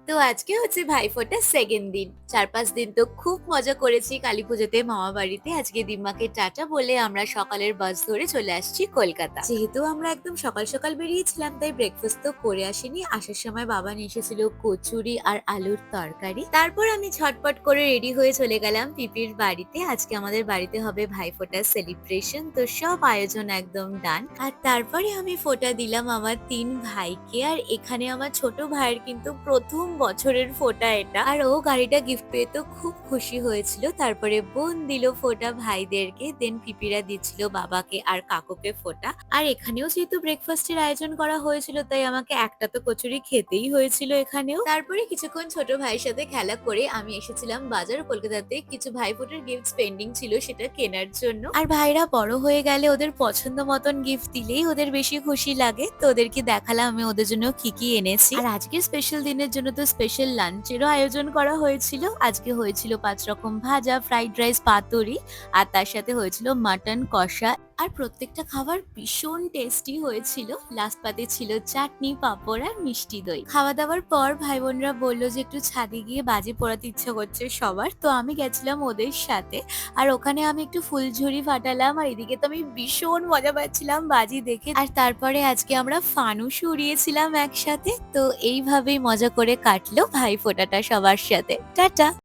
তো আজকে হচ্ছে ভাইফোঁটার সেকেন্ড দিন। ৪-৫ দিন তো খুব মজা করেছি কালীপুজোতে মামা বাড়িতে। আজকে দিম্মাকে টাটা বলে আমরা সকালের বাস ধরে চলে আসছি কলকাতা। যেহেতু আমরা একদম সকাল, সকাল বেরিয়েছিলাম তাই ব্রেকফাস্ট তো করে আসিনি। আসার সময় বাবা নিয়ে এসেছিল কচুরি আর আলুর তরকারি। তারপর আমি ঝটপট করে রেডি হয়ে চলে গেলাম পিপির বাড়িতে। আজকে আমাদের বাড়িতে হবে ভাইফোঁটার সেলিব্রেশন। তো সব আয়োজন একদম ডান। আর তারপরে আমি ফোঁটা দিলাম আমার ৩ ভাইকে। আর এখানে আমার ছোট ভাইয়ের কিন্তু ১ম বছরের ফোঁটা এটা। আর ও গাড়িটা গিফট পেয়ে তো খুব খুশি হয়েছিল। তারপরে বোন দিল ফোঁটা ভাইদেরকে। দেন পিপিরা দিচ্ছিল বাবাকে আর কাকুকে ফোঁটা। আর এখানেও যেহেতু ব্রেকফাস্টের আয়োজন করা হয়েছিল তাই আমাকে একটা তো কচুরি খেতেই হয়েছিল এখানেও। তারপরে কিছুক্ষণ ছোট ভাইয়ের সাথে খেলা করে আমি এসেছিলাম বাজার কলকাতাতে। কিছু ভাইফোঁটার গিফটস পেন্ডিং ছিল সেটা কেনার জন্য। আর ভাইরা বড় হয়ে গেলে ওদের পছন্দ মতন গিফট দিলেই ওদের বেশি খুশি লাগে। তো ওদেরকে দেখালাম আমি ওদের জন্য কি, কি এনেছি। আর আজকে স্পেশাল দিনের জন্য তো স্পেশাল লাঞ্চেরও আয়োজন করা হয়েছিল। আজকে হয়েছিল ৫ রকম ভাজা, ফ্রাইড রাইস, পাতুরি আর তার সাথে হয়েছিল মাটন কষা। আর প্রত্যেকটা খাবার ভীষণ টেস্টি হয়েছিল। লাস্ট পাতে ছিল চাটনি, পাঁপড় আর মিষ্টি দই। খাওয়া-দাওয়ার পর ভাই-বোনরা বলল যে একটু ছাদে গিয়ে বাজি পোড়াতে ইচ্ছা করছে সবার। তো আমি গেছিলাম ওদের সাথে। আর ওখানে আমি একটু ফুলঝুরি ফাটালাম আর এদিকে তো আমি ভীষণ মজা পাচ্ছিলাম বাজি দেখে। আর তারপরে আজকে আমরা ফানুসও উড়িয়েছিলাম একসাথে। তো এইভাবেই মজা করে কাটলো ভাইফোঁটাটা সবার সাথে। টাটা।